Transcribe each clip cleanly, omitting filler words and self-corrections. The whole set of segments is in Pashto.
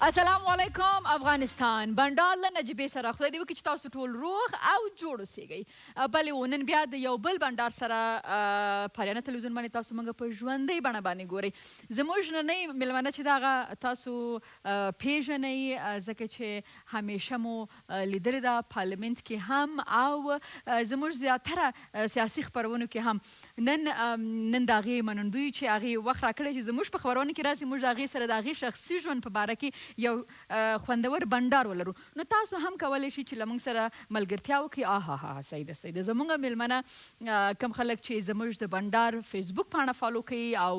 السلام علیکم افغانستان بنډار له نجیبې سره خدای دې وکړي چې تاسو ټول روغ او جوړ اوسېږئ. بلې نن بیا د یو بل بنډار سره په اریانا تلویزیون باندې تاسو موږ په ژوندۍ بڼه باندې ګورئ. زموږ نننۍ مېلمانه چې دغه تاسو پیژنئ ځکه چې همیشه مو لیدلې ده پارلمنت کې هم او زموږ زیاتره سیاسي خپرونو کې هم. نن د هغې منندوی چې هغې وخت راکړی چې زموږ په خپرونه کې راسي موږ د هغې سره د هغې شخصي ژوند په باره کې یو خوندور بنډار ولرو. نو تاسو هم کولی شئ چې له موږ سره ملګرتیا وکړئ. صحیح ده صحیح ده. زموږ میلمنه کم خلک چې زموږ د بنډار فیسبوک پاڼه فالو کوي او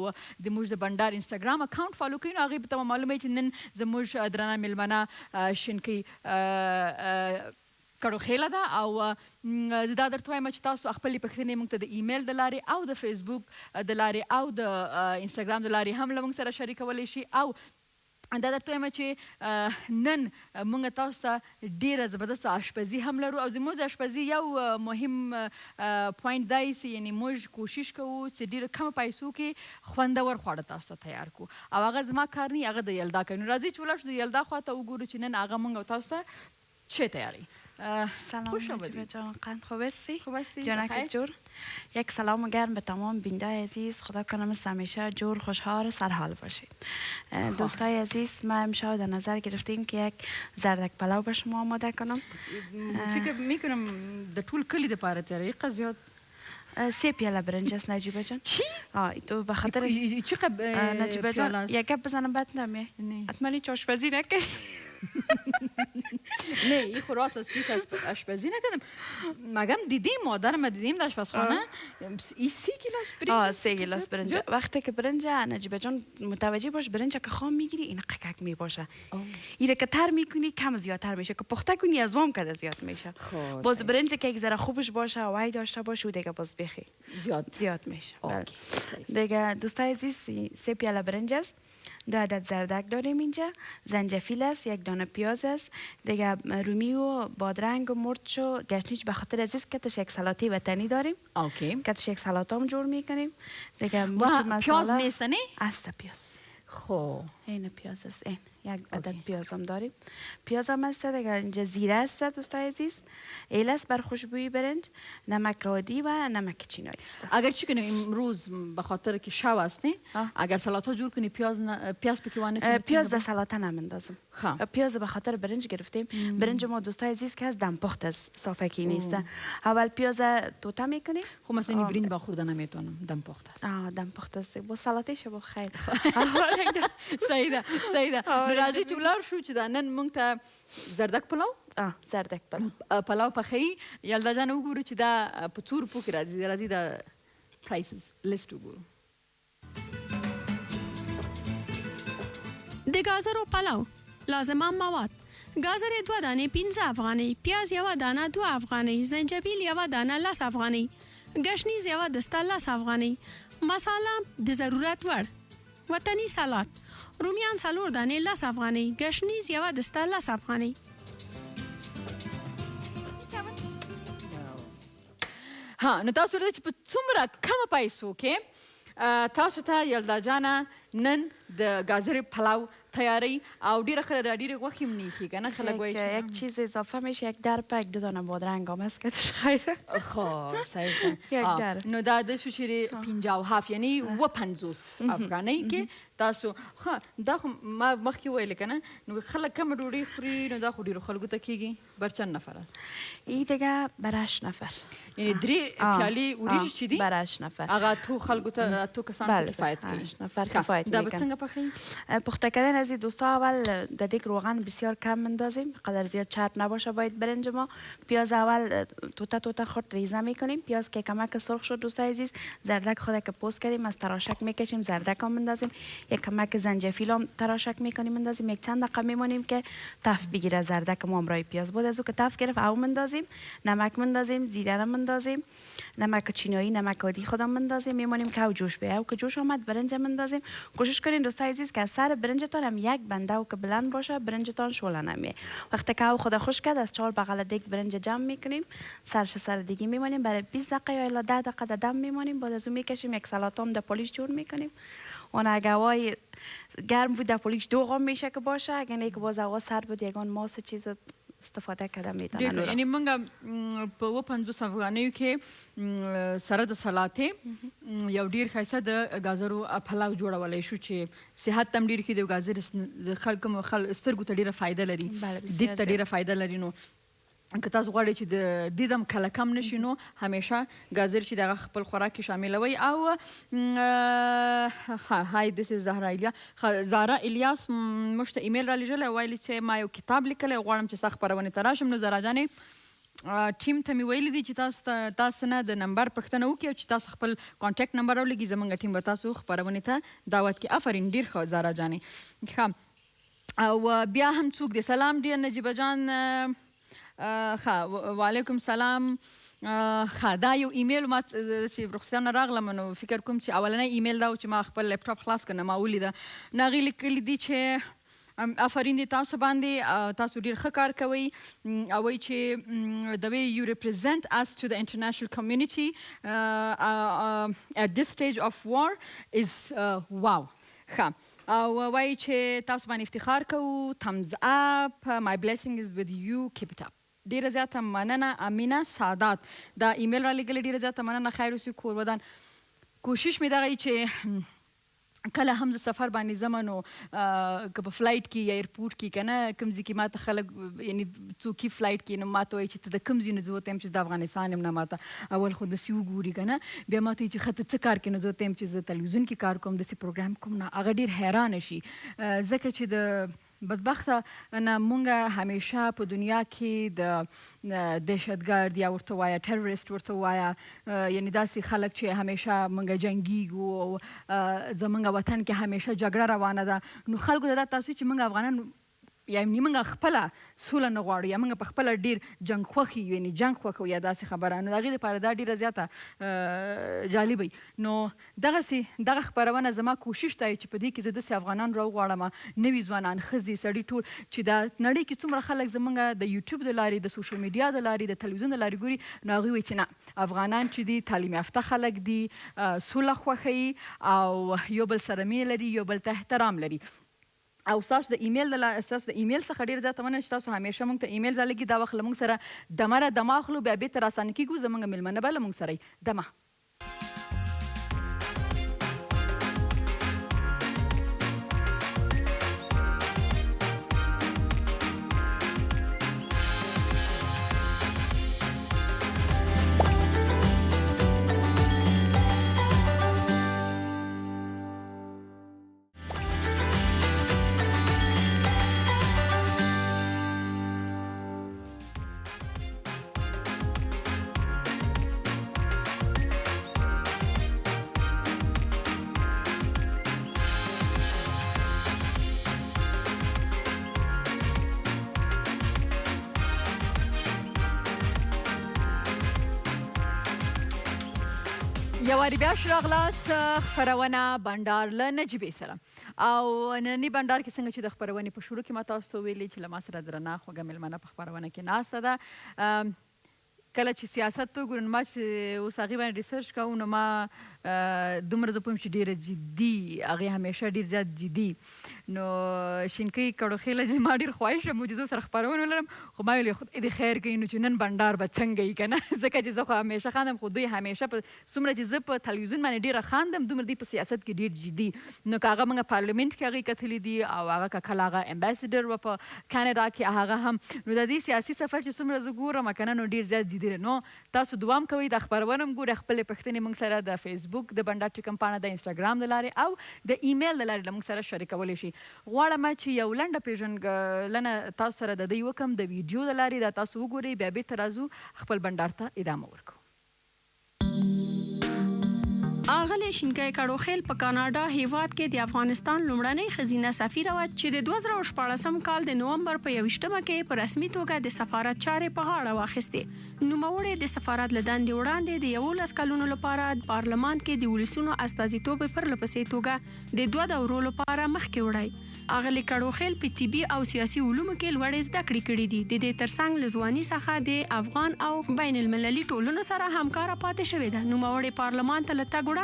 زموږ د بنډار انسټاګرام اکاونټ فالو کوي نو هغې به ته معلومه وي چې نن زموږ درنه میلمنه شینکۍ کړوخیله ده او زه دا درته وایم چې تاسو خپلې پوښتنې موږ ته د ایمیل د لارې او د فیسبوک د لارې او د انسټاګرام د لارې هم له موږ سره شریکولی شي. او دا درته وایم چې نن موږ تاسو ته ډېره زبردست اشپزي هم لرو او زموږ د اشپزي یو مهم پوینټ دی چې یعنې موږ کوشش کوو چې ډېره کمو پیسو کې خوندور خواړه تاسو ته تیار کړو او هغه زما کار نه هغه د یلدا کوي. نو راځئ چې ولاړ شو د یلدا خواته وګورو چې نن هغه موږ او تاسو ته چه تیاری. سلام نجیبه جان قند خوب هستی؟ خوب هستی؟ جانک جور. یک سلام گرم به تمام بیننده عزیز. خدا کنه مثل همیشه جور خوشحال سرحال باشید. دوستای عزیز ما امشب در نظر گرفتیم که یک زردک پلو به شما آماده کنم. فکر میکنم در طول کلی ده پاره تیاری قضیات 3 پیاله برنج است نجیبه جان. چی؟ تو به خاطر چقدر نجیبه جان یک گپ بزنم بد نمیه. حتما هیچ آشپزی نکنی. نه این خو راست است هیچ آشپزی نکردم مگم دیدیم مادرم دیدیم در آشپزخانه این 3 گیلاس برنج 3 گیلاس برنج وقتی که برنج نجیبه جان متوجه باش برنج که خام میگیری این قکک میباشه این که تر میکنی کم زیادتر میشه که پخته کنی از وام کده زیاد میشه. باز برنج که یک ذره خوبش باشه و وای داشته باشه و دیگه باز بخی زیاد میشه. دیگه دوستای عزیز 3 پیاله برنج است. 2 عدد زردک داریم اینجا، زنجفیل است، 1 دانه پیاز است، دیگه رومی و بادرنگ و مرچ و گشنیج به خاطر عزیز کتش یک سلاتی وطنی داریم. کتش یک سلات هم جور میکنیم. دیگه مرچ مساله پیاز نیست نه؟ است پیاز. خب این پیاز است این. 1 عدد پیاز هم داریم. پیاز هم است دیگه اینجا زیره است دوستای عزیز. ایل است بر خوشبویی برنج، نمک عادی و نمک چینایی است. اگر چی کنیم امروز به خاطر که شب است نه اگر سلات جور کنی پیاز پکیوانه پیاز در سلات نمیندازم. پیاز به خاطر برنج گرفتیم. برنج ما دوستای عزیز که از دم پخت است صافکی نیست. اول پیاز توتا میکنی؟ خب مثلا برنج با خوردن نمیتونم دم پخت است. دم پخت است. با سلاتش با خیر. صحیح ده صحیح ده. راځي چې ولاړ شو چې دا نن موږ ته زردک پلو زردک پلو پخوي یلدا جان وګورو چې دا په څو روپو کې راځي د پرایسز لیست وګورو. د گازرو پلو لازمه مواد گازر 2 دانه 15 افغانۍ پیاز 1 دانه 2 افغانۍ زنجبیل 1 دانه 10 افغانۍ گشنیز 1 دسته 10 افغانۍ مساله د ضرورت وړ وطني سلات رومیان 4 دانې 10 افغانۍ گشنیز 1 دسته 10 افغانۍ. نو تاسو ورته چې په څومره کمه پیسو کې تاسو ته یلدا جانه نن د گازر پلو تیاری او ډیره ډیره غوښې هم نیخي کنه خلک وایي یک چیز اضافه میشه 1 درپه 1 دانه بادرنگ هم است که خیر. خب صحیح یک در نو دا د شو چې 57 یعنی 50 افغانۍ کې تاسو دا خو ما مخکې ویل کنه نو خلک کم ډوډۍ خوري نو دا خو ډیرو خلکو ته کیږي بر چند نفر است این دیگه بر 8 نفر یعنی 3 پیالی وریژ چی دی بر 8 نفر هغه تو خلکو ته تو کسان کفایت کوي 8 نفر کفایت میکنه. دا څنګه پخی پخته کردن از دوستا اول در دیگ روغن بسیار کم مندازیم قدر زیاد چرب نباشه باید برنج ما. پیاز اول توتا خرد ریزه میکنیم. پیاز که کمک سرخ شد دوستای عزیز زردک خود که پوست کردیم از تراشک میکشیم زردک هم مندازیم. یک کمک زنجفیل هم تراشک میکنیم مندازیم. یک چند دقیقه میمونیم که تف بگیره زردک ما امرای پیاز بود از او که تف گرفت او مندازیم. نمک مندازیم زیره مندازیم. نمک چینایی نمک عادی خودم مندازیم. میمونیم که او جوش بیاد او که جوش آمد برنج مندازیم. کوشش کنین دوستای عزیز که سر برنجتان هم یک بنده و که بلند باشه برنجتان شوله نمیه. وقتی که او خود خوش کرد از 4 بغل دیگ برنج جمع میکنیم سرش سر دیگه میمونیم برای 20 دقیقه یا الا 10 دقیقه دم میمونیم. بعد از اون میکشیم یک سلات هم در پالیش جور میکنیم. اون اگه وای گرم بود در پولیش 2 غام میشه که باشه، اگر نه که باز هوا سرد بود یگان ماس چیز استفاده کرده میتونن. یعنی موږ په 50 افغانیو کې سره د سلاتې یو ډیر ښایسته د ګازرو پلاو جوړولی شو چې صحت ته هم ډېر ښه دی او ګازر د خلکو سترګو ته ډېره فایده لري، دید ته ډېره فایده لري. نو که تاسو غواړئ چې د دید هم کله کم نشي نو همیشه ګازر چې دغه خپل خوراک کې شاملوئ. او هاي دس از زهرا الیاس موږ ته ایمیل را لیږلی، ویلي چې ما یو کتاب لیکلی، غواړم چې ستا خپرونې ته راشم. نو زهرا جانې ټیم ته مې ویلي دي چې تاسو نه د نمبر پوښتنه وکړي او چې تاسو خپل کانټیکټ نمبر راولېږي، زموږ ټیم به تاسو خپرونې ته دعوت کړي. آفرین، ډېر ښه زهرا جانې. ښه، او بیا هم څوک دی؟ سلام ډېر نجیبه جان. وعلیکم سلام. دا یو ایمیل ما چې رخصتیانو نه راغلم نو فکر کوم چې اولنی ایمیل دا و چې ما خپل لیپټاپ خلاص کړ، ما ولیده. نو هغې لیکلي دي چې آفرین دی تاسو باندې، تاسو ډېر ښه کار کوئ او وایي چې the way you represent us to the international community at this stage of war is wow. ښه، او وایي چې تاسو باندې افتخار کوو. thumbs up, my blessing is with you, keep it up. ډېره زیاته مننه. امینه سادات دا ایمیل را لیږلی، ډېره زیاته مننه. خیر اوسې کور ودان. کوشش مې دغه چې کله هم زه سفر باندې ځم نو که په فلایټ کې یا ایرپورټ کې که نه کوم ځای کې ما ته خلک یعنی څوکي فلایټ کې نو ما ته وایي چې ته د کوم ځای نه زه ورته یم چې د افغانستان یم. نه ما ته اول خو داسې وګوري که نه، بیا ما ته وایي چې ښه ته څه کار کوې؟ نو زه ورته یم چې زه تلویزیون کې کار کوم، داسې پروګرام کوم. نه هغه ډېر حیرانه شي ځکه چې د بدبخته نه مونږ همیشه په دنیا کې د دهشتګرد یا ورته وایه ټروریسټ ورته وایه، یعنی داسې خلک چې همیشه مونږ جنګیږو او زمونږ وطن کې همیشه جګړه روانه ده. نو خلکو ته دا تاسو چې مونږ افغانان یعنې مونږ خپله سوله نه غواړو یا مونږ په خپله ډېر جنګ خوښ یو، یعنې جنګ خوښ یا داسې خبره. نو د هغې دپاره دا ډېره زیاته جالبه وي. نو دغسې دغه خپرونه زما کوشش دی چې په دې کې زه داسې افغانان راوغواړم، نوي ځوانان، ښځې، سړي، ټول چې دا نړۍ کې څومره خلک زموږ د یوټیوب د لارې، د سوشل میډیا د لارې، د تلویزیون د لارې ګوري، نو هغوی وایي چې نه افغانان چې دي تعلیم یافته خلک دي، سوله خوښوي او یو بل سره مینه لري، یو بل ته احترام لري. او ستاسو د ایمیل څخه ډېر زیاته مننه چې تاسو همیشه موږ ته ایمیل رالېږي. دا وخت له موږ سره دمه دمه اخلو، بیا بېرته راسانه کېږو، زموږ مېلمانه به له موږ سره وي. دمه. یو وارې بیا راغلاست خپرونه بنډار له نجیبې سره. او ننني بنډار کې څنګه چې د خپرونې په شروع کې ما تاسو ته ویلي چې له ما سره درنه خوږه مېلمنه په خپرونه کې ناسته ده. کله چې سیاست ته وګورو نو ما چې اوس هغې باندې ریسرچ کوو نو ما دومره زه پوهم چې ډېره جدي، هغې همیشه ډېر زیات جدي. نو شینکۍ کړوخېله چې ما ډېر خواهش یم چې زه ورسره خپرونه ولرم، خو ما ویل خدای دې خیر کوي نو چې نن بنډار به څنګه وي که نه، ځکه چې زه خو همیشه خاندم خو دوی همیشه په څومره چې زه په تلویزیون باندې ډېره خاندم دومره دوی په سیاست کې ډېر جدي. نو که هغه موږ پارلمنټ کې هغې کتلي دي او هغه که کله هغه امباسډر و په کاناډا کې هغه هم، نو د دې سیاسي سفر چې څومره زه ګورم که نه نو ډېر زیات جدي دی. نو تاسو دوام کوئ، دا خپرونه هم ګورئ، خپلې پوښتنې موږ سره د فیسبوک د بنډار ټیکم پاڼه، د انسټاګرام د لارې او د ایمیل د لارې له موږ سره شریکولی شي. غواړم چې یو لنډه پیژندګلنه تاسو سره د دوی وکړم د ویډیو د لارې، دا تاسو وګورئ، بیا بېرته راځو خپل بنډار ته ادامه ورکړو. اغلې شینکۍ کړوخېل په کاناډا هیواد کې د افغانستان لومړنۍ ښځینه سفیره وه چې د 2014 کال د نومبر په 21 کې په رسمي توګه د سفارت چارې په غاړه واخیستې. نوموړې د سفارت له دندې وړاندې د 11 کلونو لپاره پارلمان کې د ولسونو استازیتوب په پرلپسې توګه د 2 دورو لپاره مخکې وړی. اغلې کړوخېل په طبي او سیاسي علومو کې لوړې زده کړې کړې دي. د دې ترڅنګ له ځوانۍ څخه د افغان او بین المللي ټولنو سره همکاره پاتې شوې ده. نوموړې پارلمان ته له تګ وړاندې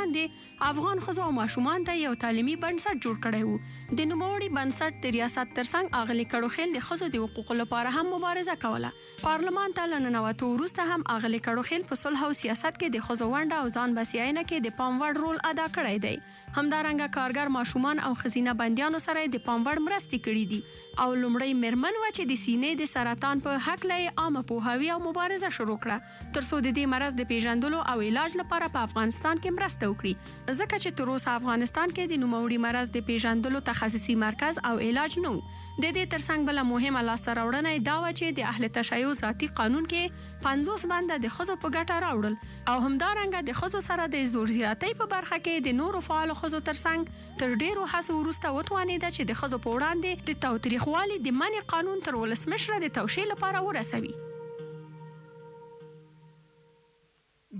افغان ښځو او ماشومان ته یو تعلیمي بنسټ جوړ کړی و. د نوموړي بنسټ د ریاست ترڅنګ اغلې کړوخیل د ښځو د حقوقو لپاره هم مبارزه کوله. پارلمان ته له ننوتو وروسته هم اغلې کړوخیل په صلح او سیاست کې د ښځو ونډه او ځان بسیاینه کې د پام وړ رول ادا کړی دی. همدارنګه کارګر ماشومان او ښځینه بندیانو سره د پام وړ مرستې کړي دي او لومړی میرمن وه چې د سینې د سرطان په هکله یې عامه پوهاوي او مبارزه شروع کړه تر څو د دې مرض د پیژندلو او علاج لپاره په افغانستان کې مرسته وکړي، ځکه چې تر اوسه افغانستان کې د نوموړي مرض د پیژندلو تخصصي مرکز او علاج نه و. د دې ترڅنګ بله مهمه لاسته راوړنه یې دا وه چې د اهل تشیع ذاتي قانون کې 50 بنده د ښځو په ګټه راوړل او همدارنګه د ښځو سره د زور زیاتۍ په برخه کې د نورو فعالو ښځو ترڅنګ تر ډیرو هڅو وروسته وتوانېده چې د ښځو په وړاندې د تاوتریخوالي د منع قانون تر ولسمشره د توشیح لپاره ورسوي.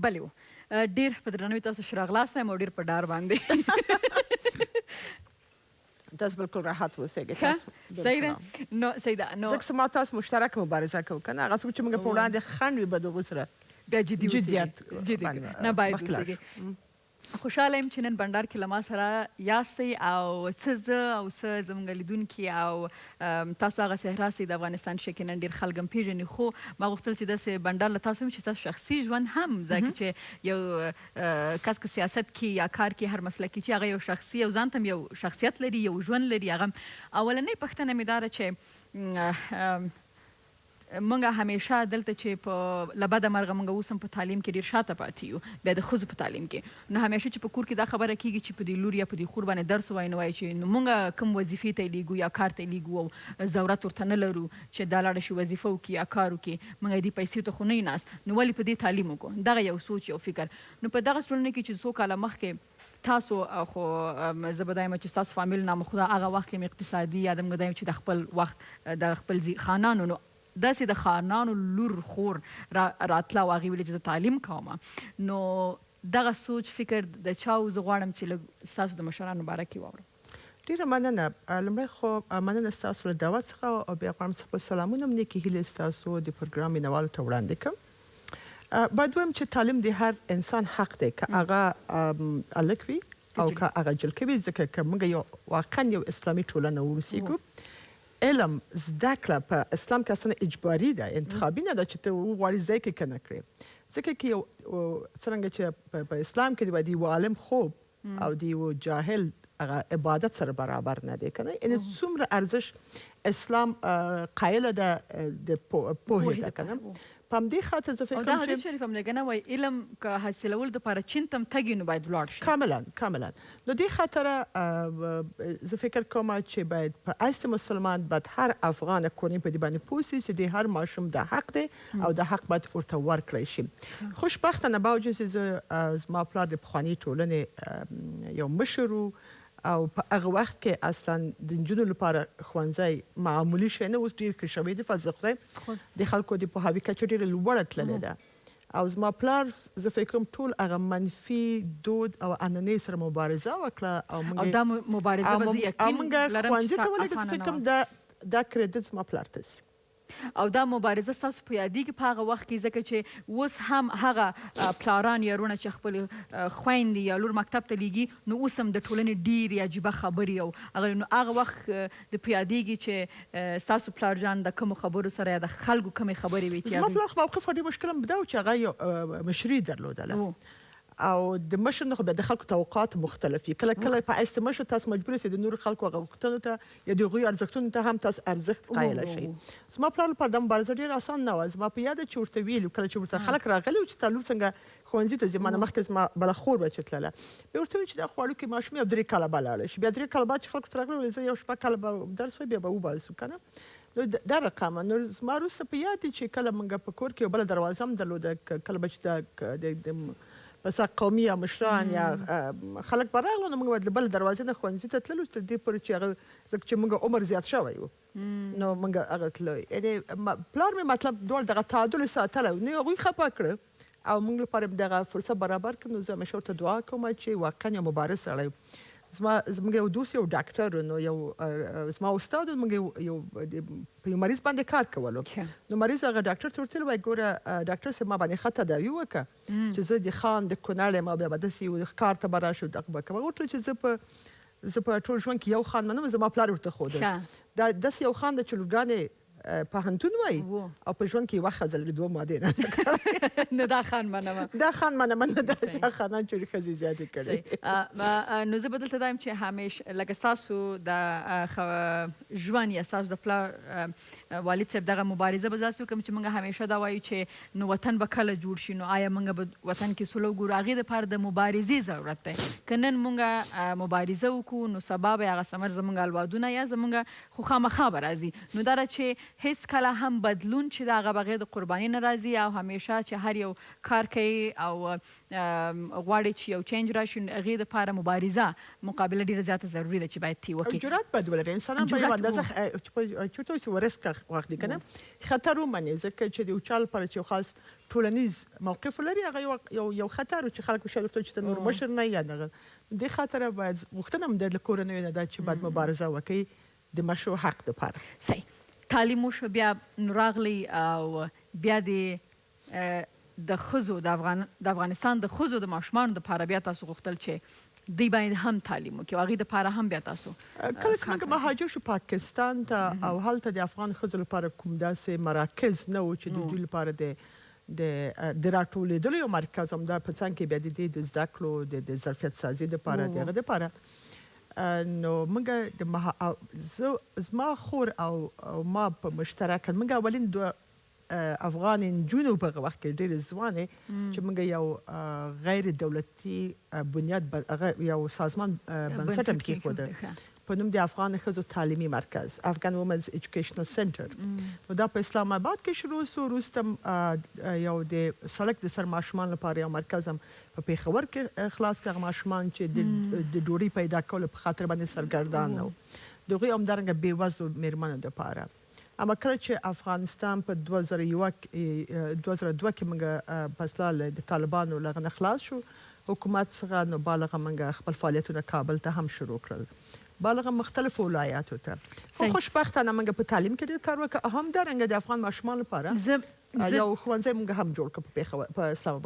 بلې و ډېر په درناوي تاسو شراغلاس وایم او ډېر په ډار باندې تاسو بالکل راحت اوسئ. صحیح ده. نو صحیح ده. نو ځکه ما تاسو مشترک مبارزه کوو که نه، هغه څوک چې موږ په وړاندې خنډ وي به د هغو سره بیا جدي جدیت نه باید اوسېږي. خوشحاله یم چې نن بنډار کې له ما سره یاستئ او څه زه او څه زموږ لیدونکي او تاسو هغسې راستئ د افغانستان شکل کې نن ډېر خلک هم پېژني، خو ما غوښتل چې داسې بنډار له تاسو هم چې تاسو شخصي ژوند هم ځکه چې یو کس که سیاست کې یا کار کې هر مسله کې چې هغه یو شخصي او ځان ته هم یو شخصیت لري، یو ژوند لري. هغه اولنۍ پوښتنه مې دا ده چې مونږ همیشه دلته چې په له بده مرغه مونږ اوس هم په تعلیم کې ډېر شاته پاتې یو، بیا د ښځو په تعلیم کې. نو همیشه چې په کور کې دا خبره کېږي چې په دې لور یا په دې خور باندې درس ووایي نو وایي چې نو مونږ کوم وظیفې ته یې لیږو یا کار ته یې لیږو او ضرورت ورته نه لرو چې دا لاړه شي وظیفه وکړي یا کار وکړي، مونږ دې پیسې ته خو نه یې ناست، نو ولې په دې تعلیم وکړو؟ دغه یو سوچ یو فکر. نو په دغه ټولنه کې چې څو کاله مخکې تاسو خو زه به دا یم چې ستاسو فامیل نامخدا هغه وخت کې اقتصادي یا دمږه دا یم چې د خپل وخت د خپل خانانو نو داسې د خانانو لور خور راتله او هغې ویلې چې زه تعلیم کوم، نو دغه سوچ فکر د چا و؟ زه غواړم چې لږ ستاسو د مشرانو باره کې واورم. ډېره مننه. لومړی خو مننه ستاسو له دعوت څخه او بیا غواړم چې خپل سلامونه هم نیکې هیلې ستاسو د پروګرام مینوالو ته وړاندې کړم. باید ووایم چې تعلیم د هر انسان حق دی، که هغه هلک وي او که هغه جلکه وي، ځکه که موږ یو واقعا یو اسلامي ټولنه واوسېږو. علم زده کړه په اسلام کې اصلا اجباري ده، انتخابي نه ده چې ته وغواړې زده کړې که نه کړې. ځکه که یو څرنګه چې په اسلام کې باید یو عالم خوب او د یو جاهل هغه عبادت سره برابر نه دی که نه، یعنې څومره ارزش اسلام قایله ده د پوهې ته که نه. په همدې خاطر زه فکر کوم چې او دا حدیث شریف هم دی که نه وایي علم که حاصلولو دپاره چین ته هم تګ نو باید ولاړ شي. کاملا. نو دې خاطره زه فکر کوم چې باید په ایست مسلمان باید هر افغان کورنۍ په دې باندې پوه سي چې د هر ماشوم دا حق دی او دا حق باید ورته ورکړی شي. خوشبختانه باوجود چې زما پلار د پخوانۍ ټولنې یو مشر و او په هغه وخت کې اصلا د نجونو لپاره ښوونځی معمولي شی نه، اوس ډېر ښه شوی دی فضل خدای، د خلکو د پوهاوي کچه ډېره لوړه تللې ده. او زما پلار زه فکر کوم ټول هغه منفي دود او عنعنې سره مبارزه وکړه او دا مبارزه به زه یقین لرم چې ښوونځي ته ولېږه. زه فکر کوم دا کریډټ زما پلار ته سي. او دا مبارزه ستاسو په یادېږي په هغه وخت کې، ځکه چې اوس هم هغه پلاران یا وروڼه چې خپل خویندې یا لور مکتب ته لیږي نو اوس هم د ټولنې ډېرې عجیبه خبرې او هغه وخت د په یادېږي چې ستاسو پلار جان د کومو خبرو سره یا د خلکو کومې خبرې وې. زما پلار موقف ډېر مشکل هم دا و چې هغه یو مشري درلودله او د مشر نه خو بیا د خلکو توقعات مختلف وي. کله په ایست مشر تاسو مجبور یاست د نورو خلکو هغه غوښتنو ته یا د هغوی ارزښتونو ته هم تاسو ارزښت قایله شئ. زما پلار لپاره دا مبارزه ډېره اسان نه وه. زما په یاده چې ورته ویلي کله چې ورته خلک راغلي وو چې تا لور څنګه ښوونځي ته ځي، ما نه مخکې زما بله خور به چې تلله، بیا ورته ویل چې دا خو وړوکی ماشوم یو 3 کاله به لاړه شي. بیا 3 کاله بعد چې خلکو ته راغلي زه یو 6 کاله به درس وای بیا به وباسو که نه. نو دا رقمه نو زما وروسته په یاد دی چې کله موږ په کور کې یو بله دروازه هم درلوده، کله به چې د مثلا قومي یا مشران یا خلک به راغلو نو موږ به د بل دروازې نه ښوونځي ته تللو تر دې پورې چې هغه ځکه چې موږ عمر زیات شوی و نو موږ هغه تلو. یعنې پلار مې مطلب دواړه دغه تعادل یې ساتلی و، نو هغوی خفه کړه او موږ لپاره دغه فرصت برابر کړ. نو زه همیشه ورته دعا کوم چې واقعا یو مبارز سړی و. زموږ یو دوست یو ډاکټر نو یو زما استاد موږ یو په یو مریض باندې کار کولو نو مریض هغه ډاکټر ته ورتل وای ګوره ډاکټر صاحب ما باندې خطه تداوي وکړه چې زه د خان د کونړ ما بیا به داسې کار ته به راشو دغه به کوم ورته چې زه په ټول ژوند کې یو خان منم زما پلار ورته ښوده دا داسې یو خان د چې لورګانې پوهنتون وای او په ژوند کې یوه ښځه لري دوه مادې نه نو دا خان منمه دا خان منمه نه داسې خانان چې ښځې زیاتې کړي نو زه به دلته دا یم چې همیش لکه ستاسو د ژوند یا ستاسو د پلار والد صاحب دغه مبارزه به داسې وکړم چې موږ همیشه دا وایو چې نو وطن به کله جوړ شي نو آیا موږ به وطن کې سوله وګورو هغې دپاره د مبارزې ضرورت دی که نن موږ مبارزه وکړو نو سبا به هغه ثمر زموږ اولادونه یا زموږ خو خامخا به راځي نو دا ده چې هیڅ کله هم بدلون چې د هغه بغیر د قرباني نه راځي او همیشه چې هر یو کار کوي او غواړي چې یو چینج راشي هغې دپاره مبارزه مقابله ډېره زیاته ضروري ده چې باید تی وکړي جرأت باید ولري انسانان به یو اندازه چورته وایي ورسک واخلي که نه خطر ومني ځکه چې د یو چا لپاره چې یو خاص ټولنیز موقف ولري هغه یو خطر و چې خلک به شاید ورته چې ته نور مشر نه یا دغه دې خاطره باید غوښتنه هم د کورنیو نه ده چې باید مبارزه وکړي د مشروع حق دپاره صحیح تعلیم وشو بیا راغلی او بیا د ښځو د افغانستان د ښځو د ماشومانو دپاره بیا تاسو غوښتل چې دوی باید هم تعلیم وکړي او هغې دپاره هم بیا تاسو کله چې موږ مهاجر شو پاکستان ته او هلته د افغان ښځو لپاره کوم داسې مراکز نه و چې د دوی لپاره د راټولېدلو یو مرکز همدا په څنګ کې بیا د دې د زده کړو د ظرفیت سازي دپاره د هغه دپاره نو موږ زما خور او ما په مشترکه موږ اولین دوه افغان نجونو په هغه وخت کې ډېرې ځوانې چې موږ یو غیر دولتي بنیاد یو سازمان بنسټ هم کېښوده په نوم د افغان ښځو تعلیمي مرکز افغان وومنز ایجوکیشنل سنټر نو دا په اسلام آباد کې شروع سو وروسته یو د سړک د سر ماشومان لپاره یو مرکز هم په پېښور کې خلاص کړ ماشومان چې د ډوډۍ پیدا کولو په خاطر باندې سرګردان نه و د هغوی همدارنګه بېوزلو مېرمنو دپاره اما کله چې افغانستان په 2002 کې موږ پسله د طالبانو له هغه نه خلاص شو حکومت څخه نو بالغه موږ خپل فعالیتونه کابل ته هم شروع کړل بالغه مختلفو ولایاتو ته خو خوشبختانه موږ په تعلیم کې ډېر کار وکړ همدارنګه د افغان ماشومانو لپاره یو ښوونځی موږ هم جوړ کړ په اسلام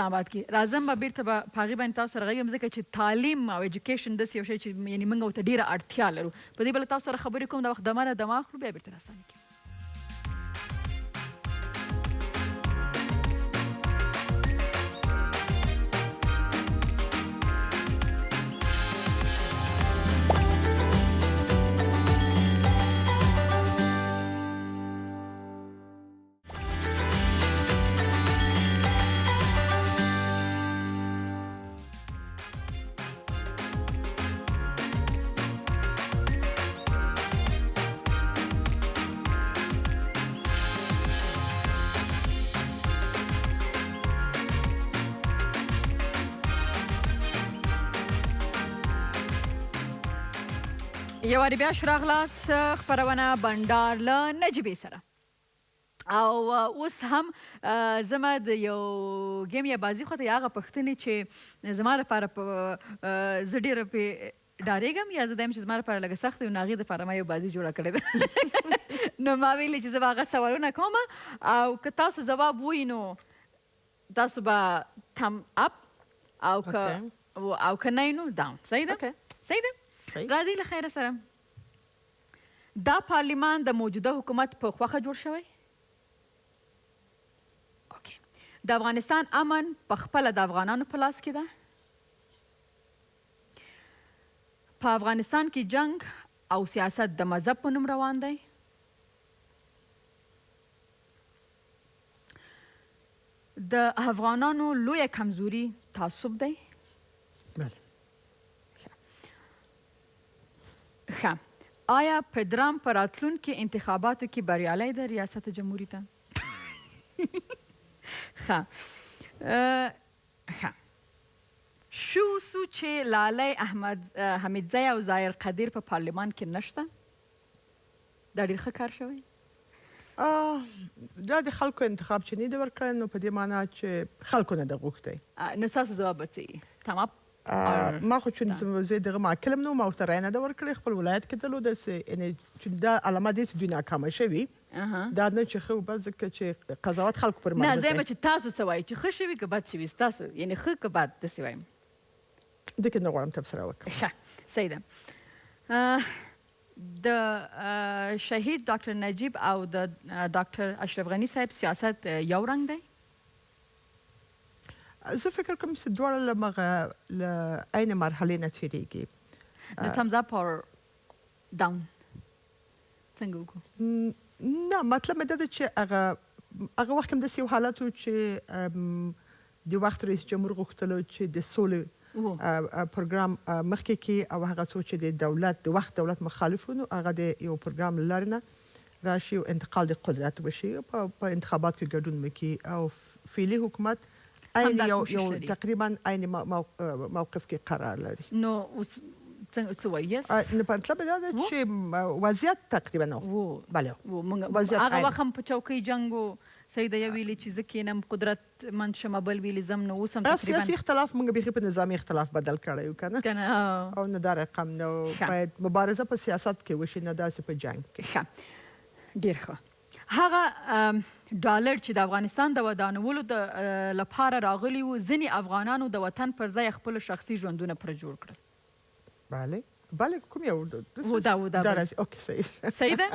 آباد کې راځم به بیرته به په هغې باندې تاسو سره غږیم ځکه چې تعلیم او ایجوکیشن داسې یو شی چې یعنې موږ ورته ډېره اړتیا لرو په دې بله تاسو سره خبرې کوم دا وخت دمه اخلو بیا بیرته راستانه کېږو یو وارې بیا شو راغلاست خپرونه بنډار له نجیبې سره او اوس هم زما د یو ګیم یا بازي خواته یا هغه پوښتنې چې زما لپاره زه ډېره پرې ډارېږم یا زه دا یم چې زما لپاره لږه سخته وي نو هغې دپاره ما یو بازي جوړه کړې ده نو ما ویلې چې زه به هغه سوالونه کوم او که تاسو ځواب ووایي نو تاسو به تم اپ او که نه نو ډاون صحیح ده صحیح ده راځئ له خیره سره دا پارلیمان د موجوده حکومت په خوښه جوړ شوی د افغانستان امن په خپله د افغانانو په لاس کې ده په افغانستان کې جنگ او سیاست د مذهب په نوم روان دی د افغانانو لویه کمزوري تعصب دی ښه آیا پدرام په راتلونکي انتخاباتو کې بریالی ده ریاست جمهوري ته ښه شو سو چې لالی حمیدزی او ظاهر قدیر په پارلمان کې نشته دا ډېر ښه کار شوی دا د خلکو انتخاب چې نه دی ورکړی نو په دې معنا چې خلکو نه ده غوښتی نو ستاسو ځواب به څه وي تمام ما خو چې زه دغه معکلم نو ما ورته رایه نه ده ورکړې خپل ولایت کې درلوده یعنې چې دا علامه دی چې دوی ناکامه شوي دا نه چې ښه بس ځکه چې قضاوت خلکو پر نه مربوط زه دی به چې تاسو څه وایي چې ښه شوي که بد شوي ستاسو یعنې ښه که بد داسې وایم دې کې نه غواړم تبصره وکړم ښه صحیح ده د شهید ډاکټر نجیب او د ډاکټر اشرف غني صاحب سیاست یو رنګ دی زه فکر کوم چې دواړه له عین مرحلې نه تېرېږي نو thumbs up or down څنګه وکړو نه مطلب مې دا ده چې هغه وخت کې هم داسې یو حالت و چې د وخت رئیس جمهور غوښتلو چې د سولې پروګرام مخکې کړي او هغه څوک چې د وخت دولت مخالف و نو هغه د یو پروګرام له لارې نه راشي او انتقال د قدرت وشي په انتخابات کې ګډون وکړي او فعلي حکومت یو تقریبا عین موقف کې قرار لري نو اوس څه وایي نو مطلب دا ده چې وضعیت تقریبا بله هغه وخت هم په چوکۍ جنګ و سیده یې ویلي چې زه کینم قدرت مند شمه بل ویلي ځم نو اوس هم تقریبا سیاسي اختلاف موږ بیخي په نظامي اختلاف بدل کړی و کنه او نه دا رقم نو باید مبارزه په سیاست کې وشي نه داسې په جنګ کې ښه ډېر ښه هغه ډالر چې د افغانستان د ودانولو لپاره راغلي وو ځینې افغانانو د وطن پر ځای خپل شخصي ژوندونه پر جوړ کړل بله کوم یو دا راځي اوکې صحیح ده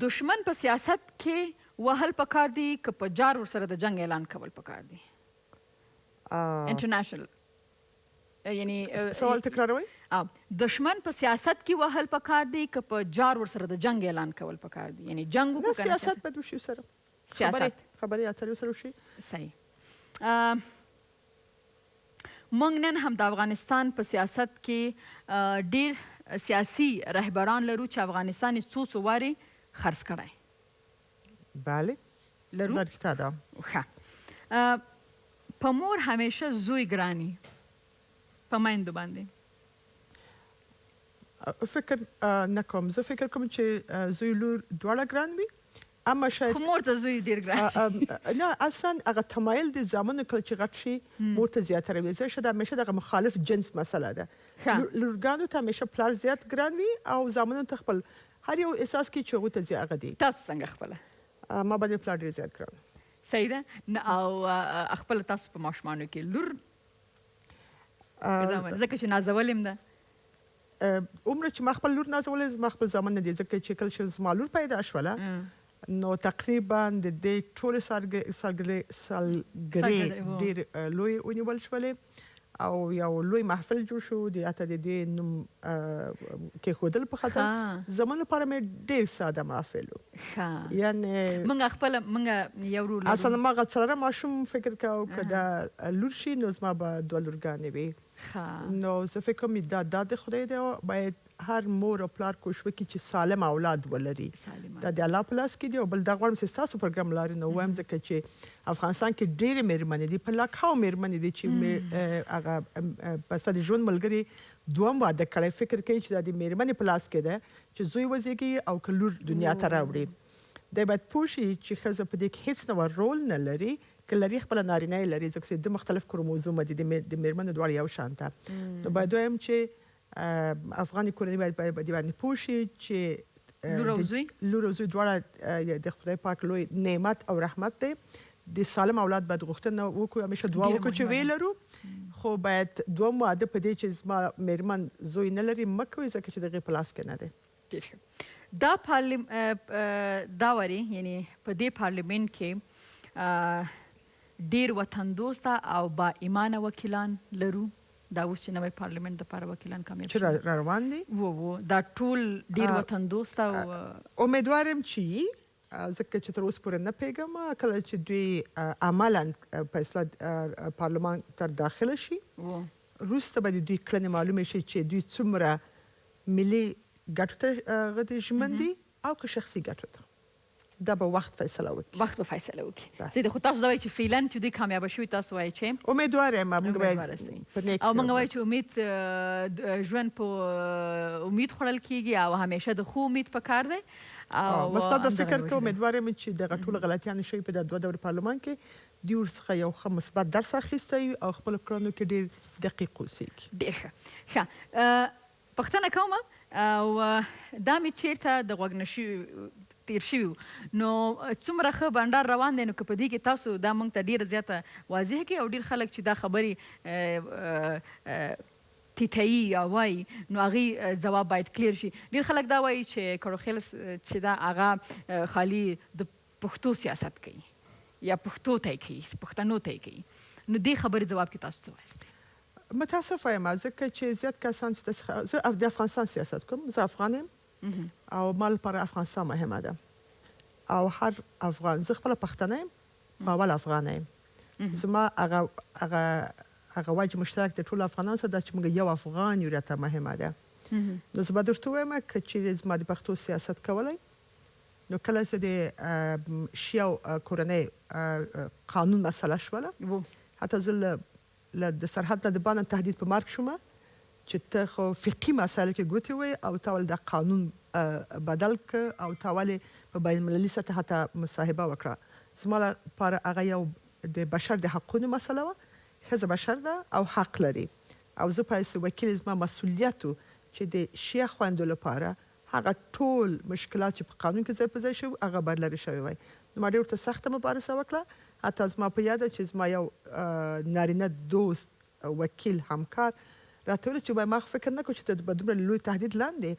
دشمن په سیاست کې وهل پکار دي که په جار ورسره د جنګ اعلان کول پکار دي انټرنیشنل یعنی سوال تکراروي دشمن په سیاست کې وهل پکار دي که په جار ورسره د جنګ اعلان کول پکار دي یعنی جنګ وکړو سیاست باید وشي سره خبرې اترې سره وشي صحیح موږ نن هم د افغانستان په سیاست کې ډېر سیاسي رهبران لرو چې افغانستان یې څو وارې خرڅ کړی بله لرو درکته ده ښه په مور همیشه زوی ګرانی په میندو باندې فکر نه کوم زه فکر کوم چې زوی لور دواړه ګران وي اما شاید خو مور ته زوی ډېر ګران نه اصلا هغه تمایل د زامنو کله چې غټ شي مور ته زیاتره وي زه شاید همیشه دغه مخالف جنس مسله ده لورګانو ته همیشه پلار زیات ګران وي او زامنو ته خپل هر یو احساس کې چې هغوی ته زیات هغه دي تاسو څنګه خپله ما باندې پلار ډېر زیات ګران صحیح ده او خپله تاسو په ماشومانو کې لور ځکه چې نازولیم ده عمره چې ما خپل لور نازولې زما خپل زامن نه دي ځکه چې کله چې زما لور پیدا شوله نو تقریبا د دې ټولې سالګرې ډېر لوی ونیول شولې او یو لوی محفل جوړ شو د اته د دې نوم کېښودل په خاطر زموږ لپاره مې ډېر ساده محفل و یعنې موږ یو ورور اصلا ما هغه څلوره ماشوم فکر کوو که دا لور شي نو زما به دوه لورګانې وي نو زه فکر کوم دا د خدای دی باید هر مور او پلار کوشش وکړي چې سالم اولاد ولري دا د الله په لاس کې دی او بل دا غواړم چې ستاسو پروګرام لارې نه وایم ځکه چې افغانستان کې ډېرې مېرمنې دي په لاکهاو مېرمنې دي چې هغه په سر ژوند ملګري دوهم واده کړی فکر کوي چې دا د مېرمنې په لاس کې ده چې زوی وزېږي او که لور دنیا ته راوړي دی باید پوه شي چې ښځه په دې کې هېڅ ډول رول نه لري که لري خپله نارینه یې لري ځکه چې د مختلف کروموزومه دي د مېرمنو دواړه یو شان ته نو باید وایم چې افغاني کورنۍ باید د باندې پوه شي چې لور او زوی دواړه د خدای پاک لوی نعمت او رحمت دی د سالم اولاد باید غوښتنه وکړو همیشه دعا وکړو چې ویې لرو خو باید دوهم واده په دې چې زما مېرمن زوی نه لري مه کوئ ځکه چې د هغې په لاس کې نه دی دا وري یعنې په دې پارلیمنت کې ډیر وطن دوسته او با ایمانه وکیلان لرو دا اوس چې نوی پارلیمنت دپاره وکیلان کامیاب شي چې را روان دي دا ټول ډیر وطن دوسته امیدوار یم چې ځکه چې تر اوسه پورې نه پوهېږم کله چې دوی عملا په اصلاح پارلمان ته داخله شي وروسته به د دوی کړنې معلومې شي چې دوی څومره ملي ګټو ته ژمن دي او که شخصي ګټو ته دا به وخت فیصله وکړي زه خو تاسو دا وایي چې فعلا چې دوی کامیابه شوي تاسو وایي چې امیدوار یم او موږ وایو چې امید ژوند په امید خوړل کیږي او همیشه د خو امید پکار دی مثبت فکر کوم امیدوار یم چې دغه ټول غلطیان شوي په د دوه دور پارلمان کې دوی ورڅخه یو ښه مثبت درس اخیستی وي او خپلو کړنو کې ډېر دقیق اوسېږي. ډېر ښه پوښتنه کوم او دا مې چېرته د غوږ نه تیر شوي وو نو څومره ښه بنډار روان دی نو که په دې کې تاسو دا موږ ته ډېره زیاته واضح کړي او ډېر خلک چې دا خبرې تیتایي یا وایي نو هغې ځواب باید کلیر شي. ډېر خلک دا وایي چې کړوخیل چې دا هغه خالي د پښتو سیاست کوي یا پښتو ته یې کوي پښتنو ته یې کوي نو دې خبرې ځواب کې تاسو څه وایاست؟ متاسفه یم ځکه چې زیات کسان چې زه د افغانستان سیاست کوم، زه افغان یم او ما لپاره افغانستان مهمه ده او هر افغان، زه خپله پښتنه یم خو اول افغانه یم. زما هغه وجه مشترک د ټولو افغانانو سره دا چې موږ یو افغان یو راته مهمه ده. نو زه به درته ووایم که چیرې زما د پښتو سیاست کولی نو کله چې د شیعه کورنۍ قانون مسله شوله حتی زه د سرحد نه د باندې تهدید په مرګ شومه چې ته خو فقهي مسایلو کې ګوتې وی او تا ولې دا قانون بدل که او تا ولې په بین المللي سطح حتی مصاحبه وکړه. زما لپاره هغه یو د بشر د حقونو مسله وه. ښځه بشر ده او حق لري او زه په حیث وکیل زما مسؤلیت و چې د شیعه خویندو لپاره هغه ټول مشکلات چې په قانون کې ځای په ځای شوي هغه باید لرې شوی وی. نو ما ډېر ورته سخته مبارزه وکړه. حتی زما په یاده چې زما یو نارینه دوست وکیل همکار راته ویل چې ما فکر نه کوم چې ته به دومره لوی تهدید لاندې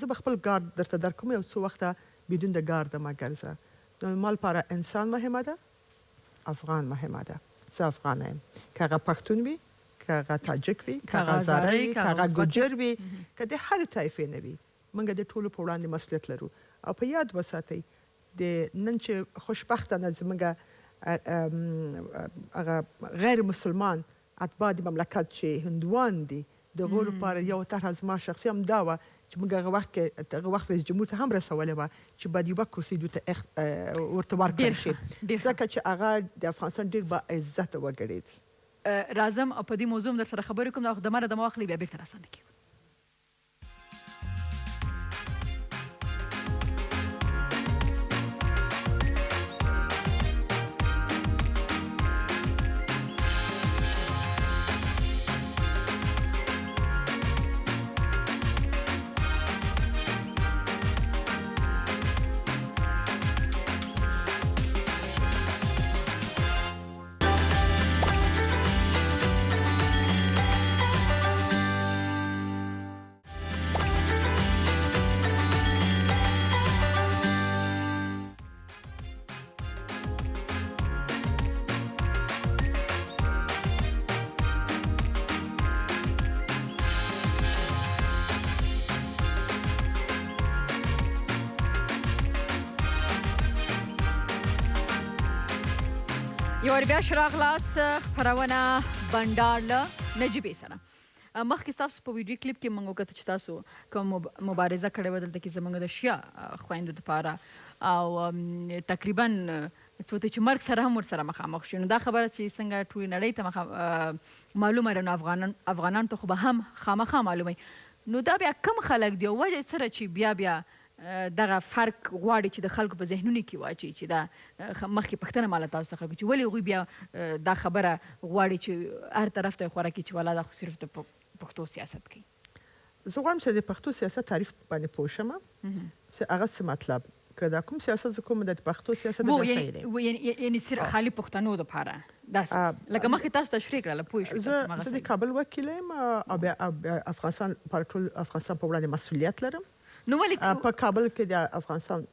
زه به خپل ګارد درته درکوم یو څو وخته بدون د ګارده مه ګرځه. نو ما لپاره انسان مهمه ده، افغان مهمه ده. زه افغانه یم که هغه پښتون وي که هغه تاجک وي که هغه هزاره وي که هغه ګوجر وي که د هرې طایفې نه وي موږ د ټولو په وړاندې مسؤلیت لرو. او په یاد وساتئ د نن چې خوشبختانه زموږ هغه غیر مسلمان اتباع د مملکت چې هندوان دي د هغو لپاره یو طرحه زما شخصي هم دا وه چې موږ هغه وخت رئیس جمهور ته هم رسولې وه چې باید یوه کرسي دوی ته ورته ورکړل شي ځکه چې هغه د افغانستان ډېر با عزته وګړی دي. راځم او په دې موضوع هم در سره خبرې کوم دا وخت دمه واخلي بیا بېرته راستانه کېږو. یو وار بیا راغلاست خپرونه بنډار له نجیبې سره. مخکې ستاسو په ویډیو کلیپ کې موږ وکتل چې تاسو کوم مبارزه کړې وه دلته کې زموږ د شیعه خویندو دپاره او تقریبا څه وته چې مرګ سره هم ورسره مخامخ شو. نو دا خبره چې څنګه ټولې نړۍ ته معلومه ده نو افغانانو ته خو به هم خامخا معلومه وي. نو دا بیا کم خلک دي او وجه یې سره چې بیا دغه فرق غواړي چې د خلکو په ذهنونو کې واچوي چې دا مخکې پوښتنه ما له تاسو څخه چې ولې هغوی بیا دا خبره غواړي چې هر طرف ته یې خوره کړي چې والا دا خو صرف د پښتو سیاست کوي. زه غواړم چې د پښتو سیاست تعریف باندې پوه شم چې هغه څه مطلب که دا کوم سیاست زه کوم د پښتو سیاست د صحیح دی یعنې صرف خالي پښتنو دپاره داسې لکه مخکې تاسو تشریح کړله پوه شوي زه د کابل وکیل یم او بیا افغانستان پر ټول افغانستان په وړاندې مسؤلیت لرم. نو ولې په کابل کې د افغانستان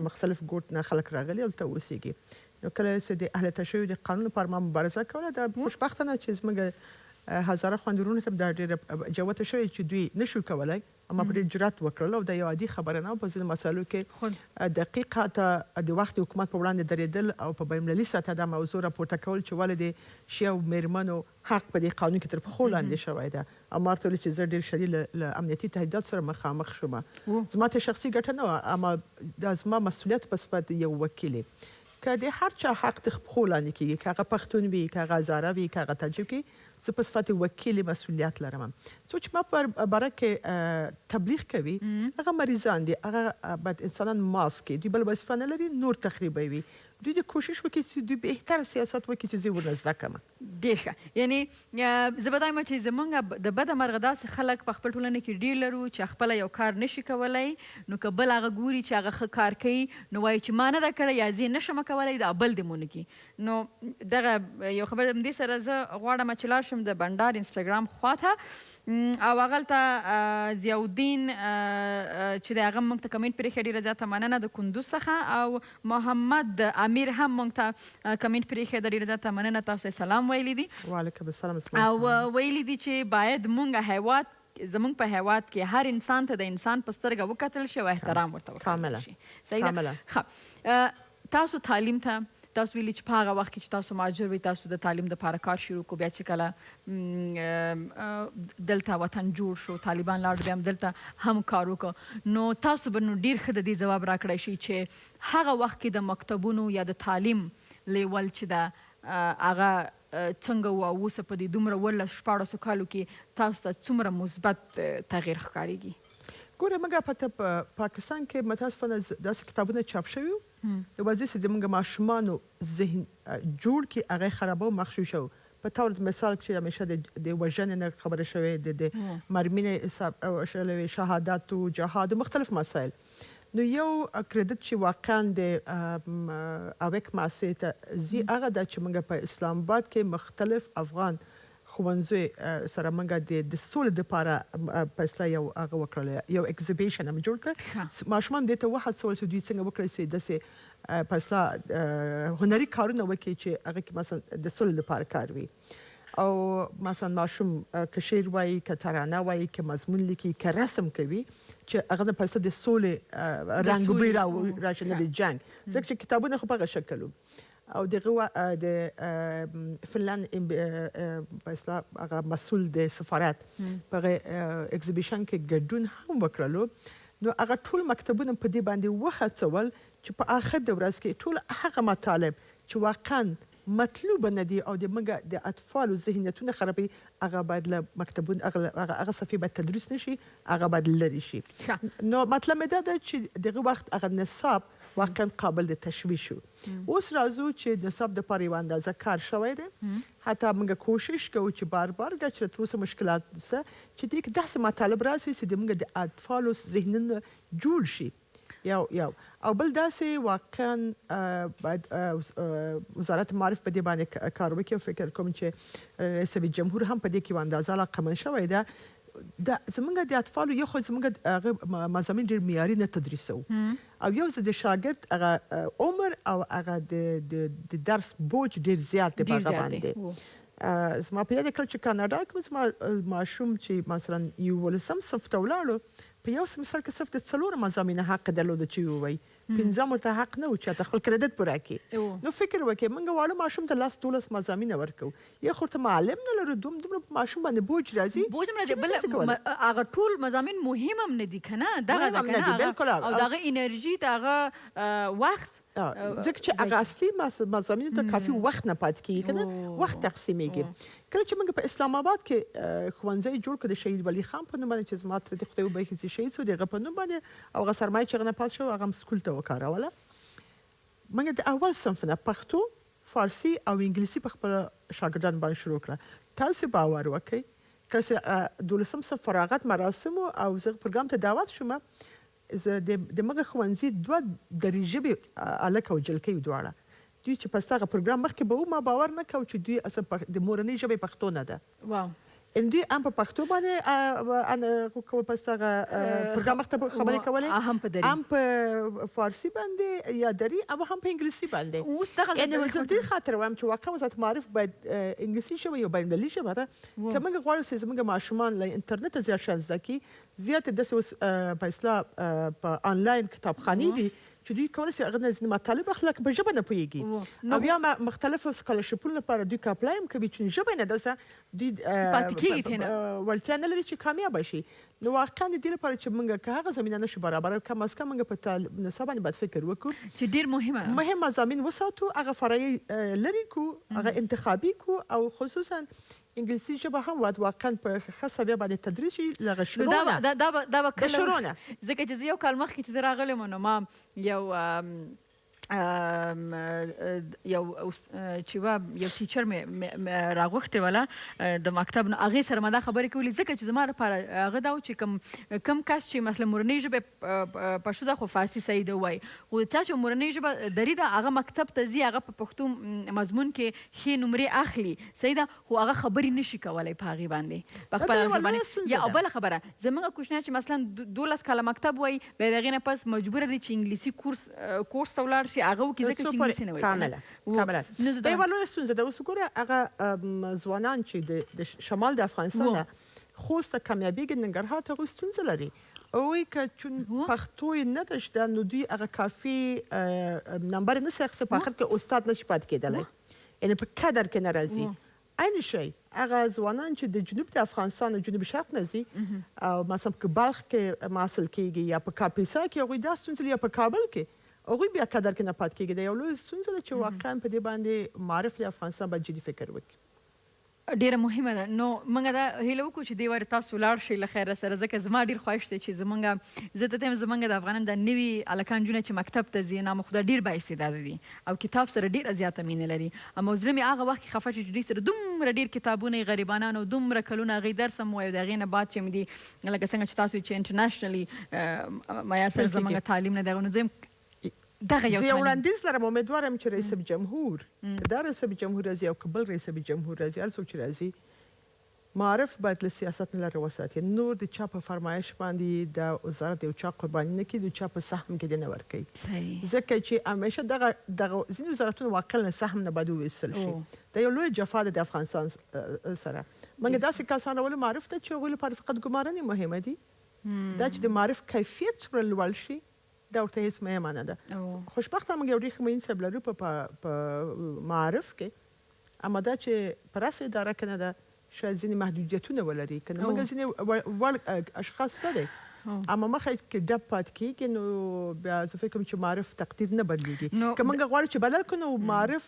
مختلف ګوټ نه خلک راغلي او دلته اوسېږي. نو کله چې د اهل تشیع د قانون لپاره ما مبارزه کوله دا خوشبختانه چې زموږ هزاره خویندورونو ته دا ډېره جوته شوې چې دوی نشو کولی اما په ډېر جرأت وکړل او دا یو عادي خبره نه وه. په ځینو مسایلو کې دقیق حتی د وخت د حکومت په وړاندې درېدل او په بین المللي سطحه دا موضوع راپورته کول چې ولې د شیعه میرمنو حق په دې قانون کې تر پښو لاندې شوی ده. او ما ورته ویل چې زه ډېر شدید له امنیتي تهدیداتو سره مخامخ شوم. زما ته شخصي ګټه نه وه اما دا زما مسؤلیت په صفت یو وکیل که د هر چا حق د پښو لاندې کېږي که هغه پښتون وي که هغه هزاره وي که هغه تاجک وي زه په صفت وکیل مسؤلیت لرم. څوک چې ما په باره کې تبلیغ کوي هغه مریضان دي، هغه باید انسانان معاف کړي، دوی بل وظیفه نه لري نور تخریبوي. دوی د کوشش وکړي چې دوی بهتر سیاست وکړي چې زه ورنه زده کړم. ډېر ښه. یعنې زه به دا وایم چې زموږ د بده مرغه داسې خلک په خپل ټولنه کې ډېر لرو چې خپله یو کار نشي کولی، نو که بل هغه ګوري چې هغه ښه کار کوي نو وایي چې ما نه ده کړی یا زه نشم کولی دا بل دې مو نه کړي. نو دغه یو خبره همدې سره زه غواړم چې لاړ شم د بنډار انسټاګرام خواته او هغلته ضیاءالدین چې دی هغه موږ ته کمنټ پرېښی، ډېره زیاته مننه د کندوز څخه، او محمد امیر هم موږ ته کمنټ پرېښی ده، ډېره زیاته مننه، تاسو یې سلام ویلی دي. وعلیکم السلام. او ویلی دي چې باید موږ زموږ په هیواد کې هر انسان ته د انسان په سترګه وکتل شي او احترام ورته وکړل شي. صحیح ده؟ ښه. تاسو تعلیم ته تاسو ویلي چې په هغه وخت کې چې تاسو مهاجر وئ تاسو د تعلیم دپاره کار شروع کړو، بیا چې کله دلته وطن جوړ شو، طالبان لاړ، بیا هم دلته هم کار وکړو، نو تاسو به نو ډېر ښه د دې ځواب راکړی شي چې هغه وخت کې د مکتبونو یا د تعلیم لیول چې ده هغه څنګه و او اوسه په دې دومره 14 کالو کې تاسو ته څومره مثبت تغییر ښکارېږي؟ ګوره موږ په پاکستان کې متاسفانه داسې کتابونه چاپ شوي وو یوازې چې زموږ ماشومانو ذهن جوړ کړي هغه یې خرابه او مغشوش شو. په طور مثال چې همیشه د وژنې نه خبره شوې، د مرمینې شوې، شهادت و جهاد و مختلف مسایل. نو یو کریډټ چې واقعا د اویک ماسې ته زی هغه دا چې موږ په اسلام آباد کې مختلف افغان ښوونځي سره موږ د سولې دپاره په اصطلاح یو هغه وکړل، یو ایګزیبیشن هم جوړ کړ. ماشومان دې ته وهڅول چې دوی څنګه وکړی سي داسې په اصطلاح هنري کارونه وکړي چې هغه کې مثلا د سولې لپاره کار وي. او مثلا ماشوم که شعر وایي، که ترانه وایي، که مضمون لیکي، که رسم کوي چې هغه په اصطلاح د سولې رنګ راشي نه د جنګ، ځکه چې کتابونه خو په هغه شکل وو. او دغه د فنلند په اصطلاح هغه مسؤل د سفارت په ایگزیبیشن کې ګډون هم وکړلو. نو هغه ټول مکتبونه په دې باندې وهڅول چې په آخر د ورځ کې ټول هغه مطالب چې واقعا مطلوب نه دي او د موږ د اطفالو ذهنیتونه خرابوي هغه باید له مکتبونو هغه صفحې باید تدریس نشي، هغه باید لرې شي. نو مطلب مې دا ده چې دغه وخت هغه نصاب واقعا قابل د تشویش شو. اوس راځو چې نصاب دپاره یوه اندازه کار شوی دی، حتی موږ کوشش کوو چې بار ګرچې تر اوسه مشکلات شته چې دې کې داسې مطالب راسي چې د موږ د اطفالو ذهنونه جوړ شي. یو او بل داسې واقعا باید وزارت معارف په دې باندې کار وکړي. فکر کوم چې رسمی جمهور هم په دې کې یوه اندازه علاقمند شوی ده. زموږ د اطفالو یو خو زموږ هغه مضامین ډېر معیاري نه تدریسوو، او یو زه د شاګرد هغه عمر او هغه د درس بوج ډېر زیات دی په هغه باندې. زما په یاد کړه چې کاناډا کې زما ماشوم چې مثلا 11 صنف ته ولاړو، په یو سمستر کې صرف د 4 مضامین حق درلوده چې ووایي، 15 ورته حق نه و چې خپل کریډټ پوره کړي. نو فکر وکړئ موږ واړه ماشوم ته 12 مضامین ورکوو، یا خو ورته معلم نه لرو، دومره په ماشوم باندې بوج راځي. بل هغه ټول مضامین مهم هم نه دي که نه، دغه ده که نه، او دغه انرژي دغه وخت ځکه چې هغه اصلي مضامینو ته کافي وخت نه پاتې کېږي که نه، وخت تقسیمیږي. کله چې موږ په اسلام آباد کې ښوونځی جوړ کړ د شهید ولی خان په نوم باندې چې زما تره د خدای وبخښي چې شهید شو، د هغه په نوم باندې او هغه سرمایه چې هغه نه پات شو هغه هم سکول ته وکاروله. موږ د اول صنف نه پښتو، فارسي او انګلیسي په خپل شاګردان باندې شروع کړه. تاسو باور وکړئ کله چې 12 صنف فراغت مراسمو او زه پروګرام ته دعوت شوم، زه د مغه ښوونځي 2 درې ژبې هلک او جلکۍ دواړه دوی چې په ستغه پروګرام مخکې به ما باور نه کوو چې دوی اصلا د مورنۍ ژبې پښتو نه ده. واو. دوی هم په پښتو باندې په ستغه پروګرام مخته خبرې کولې، هم په فارسي باندې یا دري، او هم په انګلیسي باندې. اوس دغه یعنې زه دې خاطر وایم چې واقعا وزارت معارف باید انګلیسي ژبه یو بین‌المللي ژبه ده که موږ غواړو چې زموږ ماشومان له انټرنټه زیات شیان زده کړي. زیاتې داسې اوس په اصطلاح په آنلاین کتابخانې دي چې دوی کولی شي هغه نه ځینې مطالب اخلي په ژبه نه پوهېږي، او بیا مختلفو سکالرشپونو لپاره دوی که اپلای هم کوي چې ژبه یې نه ده دوی وړتیا نه لري چې کامیابه شي. نو واقعا د دې لپاره چې موږ که هغه زمینه نشو برابره کم از کم موږ په نصاب باندې باید فکر وکړو چې ډېر مهم مضامین وساتو، هغه فرعي لرې کړو، هغه انتخابي کړو، او خصوصا انګلیسي ژبه هم باید واقعا په ښه سویه باندې تدریس شي له شروع نه. دا به د شروع نه، ځکه چې زه یو کال مخکې چې زه راغلې وم نو ما یو ټیچر مې راغوښتې وله د مکتب نه، هغې سره ما دا خبرې کولې ځکه چې زما لپاره هغه دا و چې کم کس چې مثلا مورنۍ ژبه پښتو ده خو فارسي صحیح ده ووایي، خو چا چې مورنۍ ژبه دري ده هغه مکتب ته ځي، هغه په پښتو مضمون کې ښې نمرې اخلي صحیح ده، خو هغه خبرې نشي کولی په هغې باندې په خپله ژبه باندې. یا او بله خبره زموږ کوچنیان چې مثلا 12 کاله مکتب وایي بیا د هغې نه پس مجبوره دي چې انګلیسي کورس ته ولاړ شي هغه وکړي ځکه چې انګلیسي نه وایي. دا یوه لویه ستونزه ده. اوس وګوره هغه ځوانان چې د شمال د افغانستان نه خوست ته کامیابېږي، ننګرهار ته هغوی ستونزه لري، وایي که چون پښتو یې نه ده شته نو دوی هغه کافي نمبر یې نشي اخیستی، په آخر کې استاد نشي پاتې کېدلی، یعنې په قدر کې نه راځي. عین شی هغه ځوانان چې د جنوب د افغانستان او جنوب شرق نه ځي او مثلا په بلخ کې محصل کېږي یا په کاپیسا کې، هغوی دا ستونزه لري، یا په کابل کې هغوی بیا قدر کې نه پاتې کېږي. دا یو لویه ستونزه ده چې واقعا په دې باندې معارف د افغانستان باید جدي فکر وکړي. ډیره مهمه ده. نو موږ دا هیله وکړو چې دې وارې تاسو لاړ شئ له خیره سره، ځکه زما ډېر خوښ دی چې زه ته یم زموږ د افغانانو د نوي هلکان نجونې چې مکتب ته ځي نامخدا ډېر بااستعداده دي او کتاب سره ډېره زیاته مینه لري. اما زړه مې هغه وخت کې خفه شي چې دوی سره دومره ډېر کتابونه یې غریبانان او دومره کلونه هغوی درس هم وایي او د هغې نه بعد چې مې دي لکه څنګه چې تاسو چې انټرنیشنلي معیار سره زموږ تعلیم نه دی نو زه دغه یو وړاندیز لرم. امیدوارم چې رئیس جمهور دا رئیس جمهور راځي او که بل رئیس جمهور راځي، هر څوک چې راځي معارف باید له سیاست نه لرې وساتي. نور د چا په فرمایش باندې د وزارت یو چا قرباني نه کړي، د چا په سهم کې دې نه ورکوي، ځکه چې همیشه دغه ځینې وزارتونه واقعا له سهم نه باید وویستل شي. دا یو لویه جفا ده د افغانستان سره. موږ داسې کسان راولو معارف ته چې هغوی لپاره فقط ګمارنې مهمه دي، دا چې د معارف کیفیت څومره لوړ شي دا ورته هېڅ مهمه نه ده. خوشبخته موږ یو ډېر ښه معین صاحب لرو په معارف کې، اما دا چې په رسمي اداره کې نه ده شاید ځینې محدودیتونه ولري، که نه موږ ځینې وړ اشخاص شته دی اما مخه کې ډب پاتې کېږي، نو بیا زه فکر کوم چې معارف تقدیر نه بدلېږي. که موږ غواړو چې بدل کړو نو معارف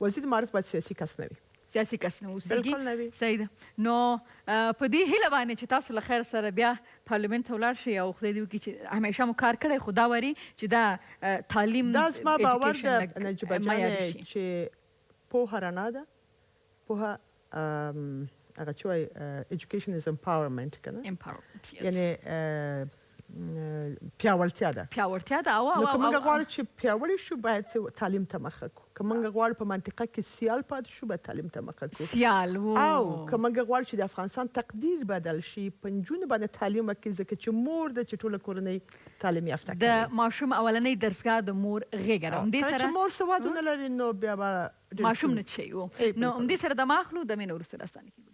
وزیر معارف باید سیاسي کس نه وي، سیاسي کس نه اوسېږي. بالکل نه وي. صحیح ده. نو په دې هیله باندې چې تاسو له خیر سره بیا پارلمنت ته ولاړ شئ او خدای دې وکړي چې همیشه مو کار کړی، خو دا واري چې دا تعلیم دا زما باور ده نجیبه جانې چې پوهه رڼا ده، پوهه هغه چې وایي ایجوکیشن از امپاورمنټ که نه، یعنې پیاوړتیا ده. نو که موږ غواړو چې پیاوړي شو باید تعلیم ته مخه کړو، که موږ غواړو په منطقه کې سیال پاتې شو باید تعلیم ته مخه کړو، او که موږ غواړو چې د افغانستان تقدیر بدل شي په نجونو باندې تعلیم وکړي، ځکه چې مور ده چې ټوله کورنۍ تعلیم یافته کوي. د ماشوم اولنۍ درسګاه د مور غېږه ده. همدې سره چې مور سواد ونه لري نو بیا به ماشوم نه چي و. نو همدې سره دمه اخلو، دمې نه وروسته راستانه کېږو.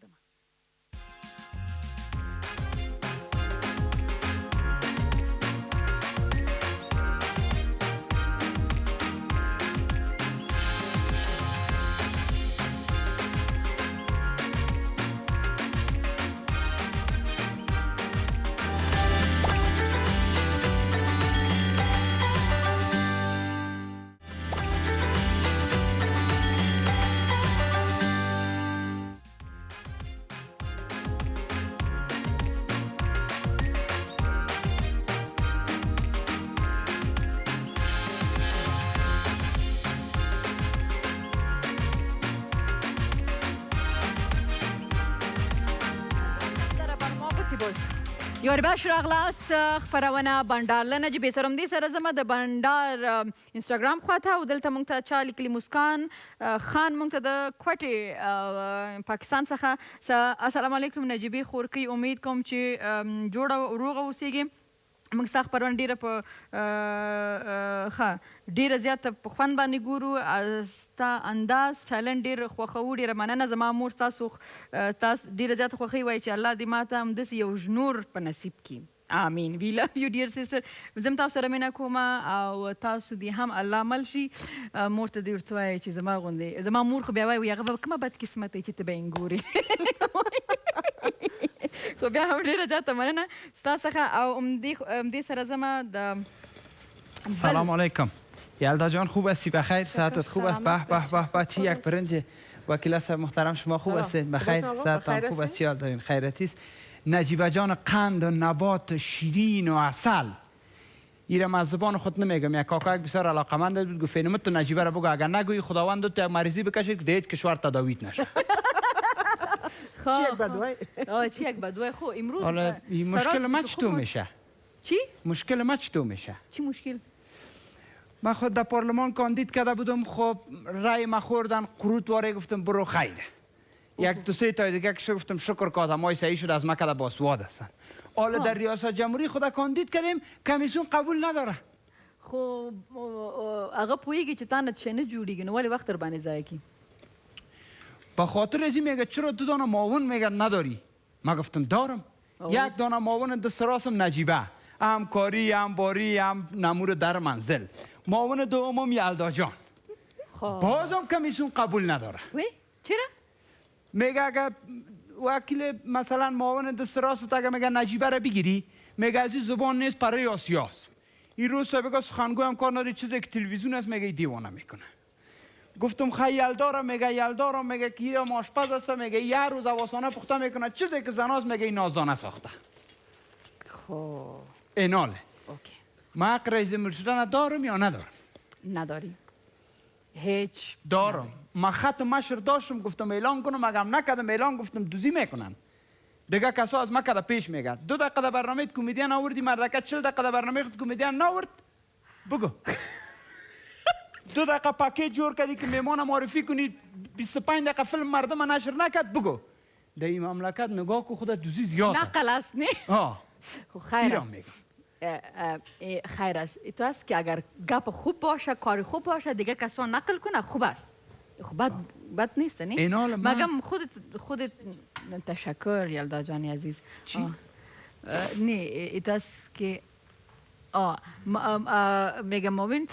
یو باش راغلاست خپرونه بنډار له نجیبې سره. همدې سره زما د بنډار انسټاګرام خواته او دلته موږ ته چا لیکلي مسکان خان موږ ته د کوټې پاکستان څخه السلام علیکم نجیبې خورکۍ، امید کوم چې جوړه روغه اوسېږې. موږ ستا خپرونه ډېره زیاته په خوند باندې ګورو، ستا انداز چلند ډېر خوښوو. ډېره مننه. زما مور تاسو ډېره زیاته خوښوي، وایي چې الله دې ما ته همداسې یو ژنور په نصیب کړي. آمین. وی لو یو ډیر سیستر. زه تاسو سره مینه کوم او تاسو دې هم الله مل شي. مور ته دې ورته وایي چې زما غوندې زما مور خو بیا وایي هغه به کومه بد قسمت چې ته به یې ګورې. خو بیا هم ډېره زیاته مننه ستا څخه او همدې سره زما د سلام علیکم یلدا جان خوب هستی بخیر صحتت خوب است به به به به چی یک برنج وکیل صاحب محترم شما خوب هستید بخیر صحتتان خوب است چی حال دارین خیرتی است نجیبه جان قند و نبات شیرین و عسل ایرم از زبان خود نمیگم یک کاکا بسیار علاقمند بود گفت اینم تو نجیبه را بگو اگر نگویی خداوند تو یک مریضی بکشه که دیت کشور تداویت نشه چی یک بدوی چی یک بدوی خو امروز حالا مشکل ما چطور میشه چی مشکل ما چطور میشه چی مشکل من خود در پارلمان کاندید کرده بودم خب رای ما خوردن قروت واره گفتم برو خیره یک دو سه تا دیگه که گفتم شکر که آدمای صحیح شد از ما که باسواد هستن حالا در ریاست جمهوری خود کاندید کردیم کمیسیون قبول نداره خو هغه پوهیږي چې تا نه چې نه جوړیږي نو ولې وخت در باندې ضایع کی به خاطر ازی میگه چرا دو دانه معاون میگه نداری ما گفتم دارم یک دانه معاون د سراسم نجیبه هم کاری هم باری هم نمور در منزل معاون دومم یلدا جان بازم کمیسیون قبول نداره وی چرا میگه اگه وکیل مثلا معاون د سراست اگه میگه نجیبه را بگیری میگه از این زبان نیست برای آسیاست این روز سابقه سخنگوی هم کار نداری چیزی که تلویزیون است میگه دیوانه میکنه گفتم خیلی یلدارم میگه که ایرم آشپز است میگه یه روز اواسانه پخته میکنه چیزی که زناست میگه این نازانه ساخته خب ایناله اوکی ما حق رئیس جمهور شدن دارم یا ندارم نداری هیچ دارم ما خط مشر داشتم گفتم اعلان کنم اگم نکردم اعلان گفتم دوزی میکنن دیگه کسا از ما کده پیش میگه 2 دقیقه برنامه کمدین آوردی مردکه 40 دقیقه برنامه کمدین ناورد بگو 2 دقیقه پاکیج جور کردی که میمان معرفی کنی 25 دقیقه فیلم مردم نشر نکرد بگو در این مملکت نگاه که خود دوزی زیاد نقل است نه خیر است خیر است تو است که اگر گپ خوب باشه کار خوب باشه دیگه کسان نقل کنه خوب است خب بد نیست نه مگم خودت تشکر یلدا جانی عزیز نه تو است که میگم مومن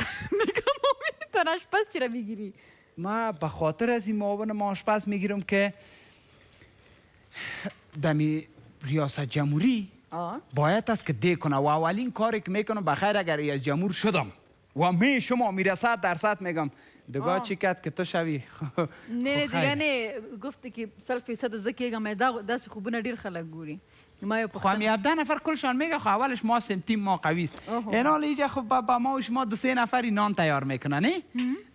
تو آشپز چرا میگیری ما به خاطر از این معاون ما آشپز میگیرم که دمی ریاست جمهوری باید است که دی کنه و اولین کاری که میکنم بخیر اگر ریاست جمهور شدم و شما میره 100% میگم دیگه چی کرد که تو شوی نه دیگه نه گفته که 100% زکیگم دست خوبونه ډیر خلک ګوري ما یو خو هم 10 نفر کلشان میگه خو اولش ما سیم تیم ما قوی است اینا لیجا خب با ما و شما 2-3 نفری نان تیار میکنن نه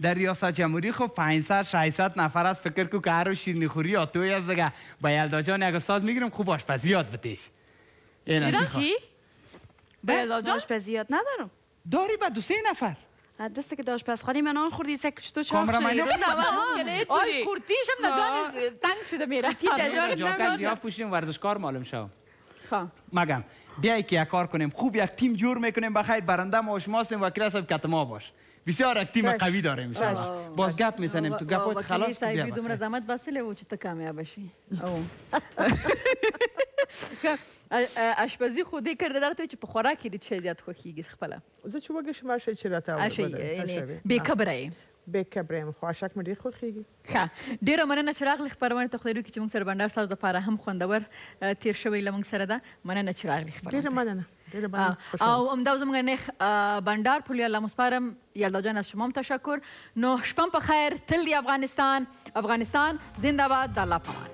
در ریاست جمهوری خب 500-600 نفر است فکر کو که هر شیرینی خوری یا توی از دیگه با یلدا جان اگه ساز میگیرم خوب آشپزی یاد بتیش چی با یلدا جان آشپزی یاد ندارم داری با 2-3 نفر دسته که داشت پس خانی من آن خوردی سکش تو چاق کامرمانی آی کورتیشم ندانی تنگ شده میره جاکت زیاف پوشیم ورزشکار معلوم شو مگم بیایی که یک کار کنیم خوب یک تیم جور میکنیم بخیر برنده ما و شما هستیم وکیل صاحب کت ما باش بسیار یک تیم قوی داریم انشاءالله باز گپ میزنیم تو گپات خلاص وکیل صاحبی دومره زحمت بسله و چې ته کامیاب شي آشپزی خودی کرده در توی چې په خوراک کې چه زیات خوښیږي خپله زه چې وږی شم هر شی چې راته یعنی بېکبره یې بېکبره یم خو اشک مې ډېر خوښیږي ښه ډېره مننه چې راغلې خپرونې ته خدای روکړي چې موږ سره بنډار ستاسو دپاره هم خوندور تېر شوی له موږ سره ده مننه چې راغلې خپرونې ډېره مننه او امدا زموږ نخ بندار پولی الله مسپارم یلدا جان از شما تشکر نو شپم په خیر تل دی افغانستان زنده باد د الله پامان